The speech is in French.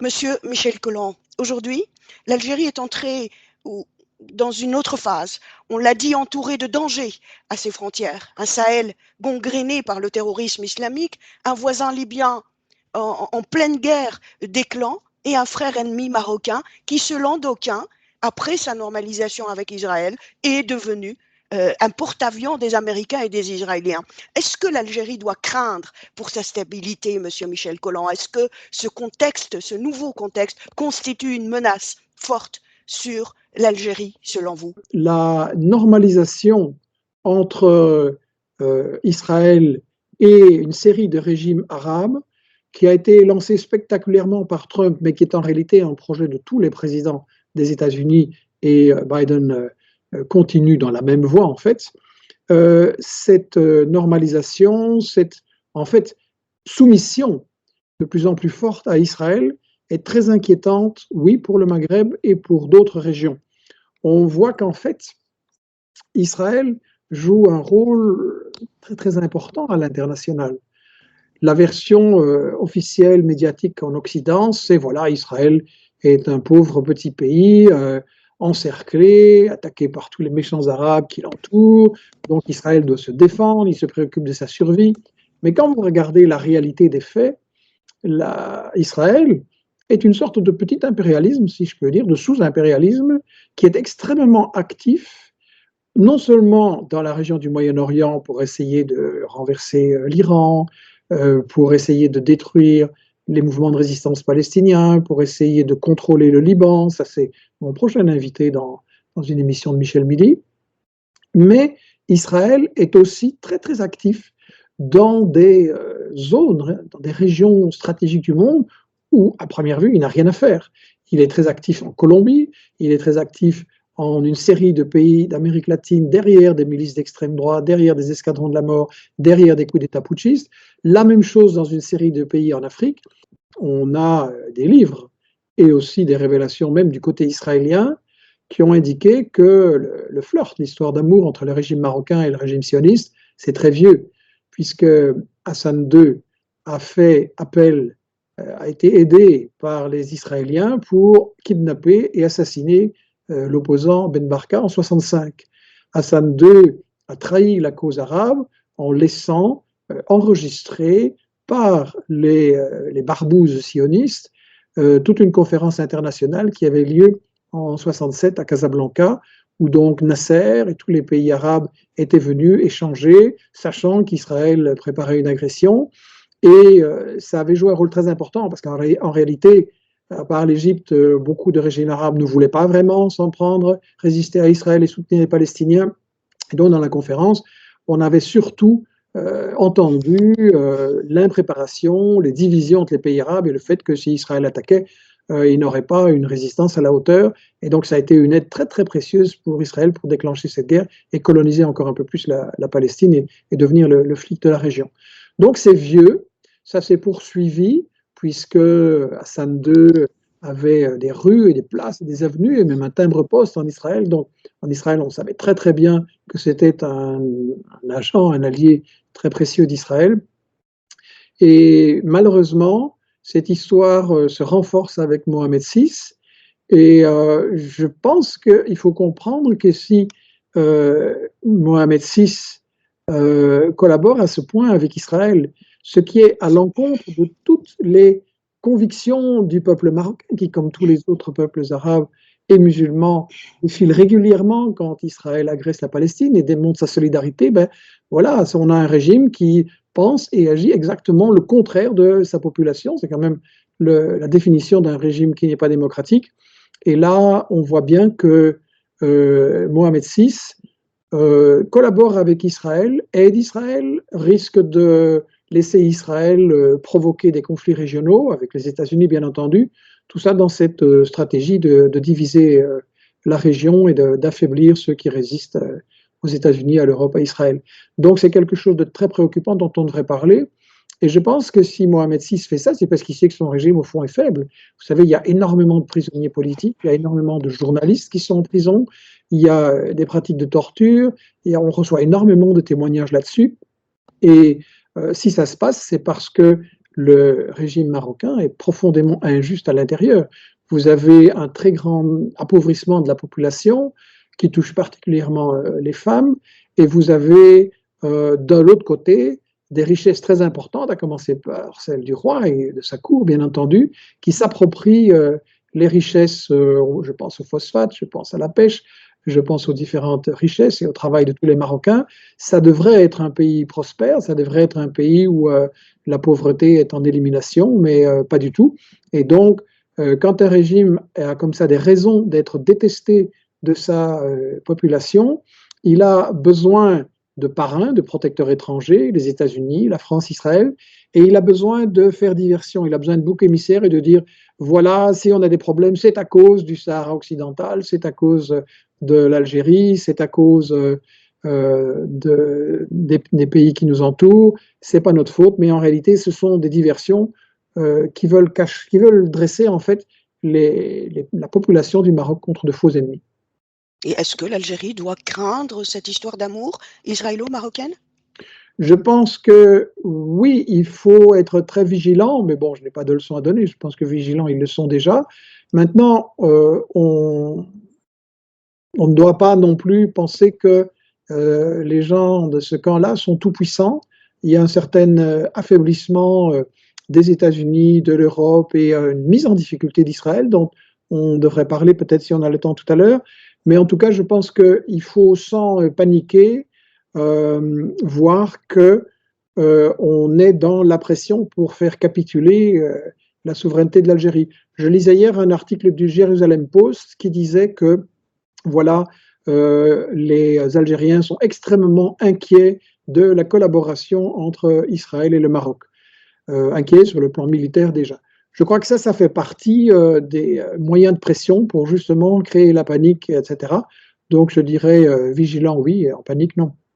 Monsieur Michel Colomb, aujourd'hui, l'Algérie est entrée dans une autre phase. On l'a dit, entourée de dangers à ses frontières. Un Sahel gangréné par le terrorisme islamique, un voisin libyen en pleine guerre des clans et un frère ennemi marocain qui, selon d'aucuns, après sa normalisation avec Israël, est devenu un porte-avions des Américains et des Israéliens. Est-ce que l'Algérie doit craindre pour sa stabilité, Monsieur Michel Colomb? Est-ce que ce contexte, ce nouveau contexte, constitue une menace forte sur l'Algérie, selon vous? La normalisation entre Israël et une série de régimes arabes qui a été lancée spectaculairement par Trump, mais qui est en réalité un projet de tous les présidents des États-Unis, et Biden continue dans la même voie en fait. Cette normalisation, cette en fait soumission de plus en plus forte à Israël est très inquiétante, oui, pour le Maghreb et pour d'autres régions. On voit qu'en fait, Israël joue un rôle très très important à l'international. La version officielle médiatique en Occident, c'est voilà, Israël est un pauvre petit pays encerclé, attaqué par tous les méchants arabes qui l'entourent, donc Israël doit se défendre, il se préoccupe de sa survie. Mais quand vous regardez la réalité des faits, Israël est une sorte de petit impérialisme, si je peux dire, de sous-impérialisme, qui est extrêmement actif, non seulement dans la région du Moyen-Orient pour essayer de renverser l'Iran, pour essayer de détruire les mouvements de résistance palestiniens, pour essayer de contrôler le Liban, ça c'est mon prochain invité dans une émission de Michel Midi, mais Israël est aussi très très actif dans des zones, dans des régions stratégiques du monde où, à première vue, il n'a rien à faire. Il est très actif en Colombie, il est très actif en une série de pays d'Amérique latine, derrière des milices d'extrême droite, derrière des escadrons de la mort, derrière des coups d'État putschistes. La même chose dans une série de pays en Afrique. On a des livres et aussi des révélations même du côté israélien qui ont indiqué que le flirt, l'histoire d'amour entre le régime marocain et le régime sioniste, c'est très vieux, puisque Hassan II a fait appel, a été aidé par les Israéliens pour kidnapper et assassiner l'opposant Ben Barka en 65. Hassan II a trahi la cause arabe en laissant enregistrer par les barbouzes sionistes toute une conférence internationale qui avait lieu en 67 à Casablanca, où donc Nasser et tous les pays arabes étaient venus échanger, sachant qu'Israël préparait une agression. Et ça avait joué un rôle très important, parce qu'en réalité, à part l'Égypte, beaucoup de régimes arabes ne voulaient pas vraiment s'en prendre, résister à Israël et soutenir les Palestiniens. Et donc, dans la conférence, on avait surtout entendu l'impréparation, les divisions entre les pays arabes et le fait que si Israël attaquait, il n'aurait pas une résistance à la hauteur. Et donc, ça a été une aide très, très précieuse pour Israël pour déclencher cette guerre et coloniser encore un peu plus la Palestine et devenir le flic de la région. Donc, c'est vieux, ça s'est poursuivi, puisque Hassan II avait des rues et des places et des avenues et même un timbre-poste en Israël. Donc, en Israël, on savait très, très bien que c'était un agent, un allié très précieux d'Israël. Et malheureusement, cette histoire se renforce avec Mohamed VI. Et je pense qu'il faut comprendre que si Mohamed VI collabore à ce point avec Israël, ce qui est à l'encontre de toutes les convictions du peuple marocain, qui, comme tous les autres peuples arabes et musulmans, défile régulièrement quand Israël agresse la Palestine et démontre sa solidarité, ben voilà, on a un régime qui pense et agit exactement le contraire de sa population. C'est quand même la définition d'un régime qui n'est pas démocratique. Et là, on voit bien que Mohamed VI collabore avec Israël, aide Israël, risque de laisser Israël provoquer des conflits régionaux, avec les États-Unis bien entendu, tout ça dans cette stratégie de diviser la région et d'affaiblir ceux qui résistent aux États-Unis, à l'Europe, à Israël. Donc c'est quelque chose de très préoccupant dont on devrait parler. Et je pense que si Mohamed VI fait ça, c'est parce qu'il sait que son régime, au fond, est faible. Vous savez, il y a énormément de prisonniers politiques, il y a énormément de journalistes qui sont en prison, il y a des pratiques de torture, et on reçoit énormément de témoignages là-dessus. Et si ça se passe, c'est parce que le régime marocain est profondément injuste à l'intérieur. Vous avez un très grand appauvrissement de la population qui touche particulièrement les femmes, et vous avez de l'autre côté des richesses très importantes, à commencer par celle du roi et de sa cour, bien entendu, qui s'approprient les richesses, je pense au phosphate, je pense à la pêche, je pense aux différentes richesses et au travail de tous les Marocains. Ça devrait être un pays prospère, ça devrait être un pays où la pauvreté est en élimination, mais pas du tout. Et donc, quand un régime a comme ça des raisons d'être détesté de sa population, il a besoin de parrains, de protecteurs étrangers, les États-Unis, la France, Israël, et il a besoin de faire diversion, il a besoin de boucs émissaires et de dire, voilà, si on a des problèmes, c'est à cause du Sahara occidental, c'est à cause de l'Algérie, c'est à cause des pays qui nous entourent, c'est pas notre faute, mais en réalité, ce sont des diversions qui veulent dresser en fait la population du Maroc contre de faux ennemis. Et est-ce que l'Algérie doit craindre cette histoire d'amour israélo-marocaine? Je pense que oui, il faut être très vigilant, mais bon, je n'ai pas de leçon à donner, je pense que vigilants, ils le sont déjà. Maintenant, on ne doit pas non plus penser que les gens de ce camp-là sont tout puissants. Il y a un certain affaiblissement des États-Unis, de l'Europe et une mise en difficulté d'Israël, dont on devrait parler peut-être si on a le temps tout à l'heure. Mais en tout cas, je pense qu'il faut sans paniquer voir que on est dans la pression pour faire capituler la souveraineté de l'Algérie. Je lisais hier un article du Jerusalem Post qui disait que voilà, les Algériens sont extrêmement inquiets de la collaboration entre Israël et le Maroc, inquiets sur le plan militaire déjà. Je crois que ça fait partie des moyens de pression pour justement créer la panique, etc. Donc je dirais vigilant, oui, et en panique, non.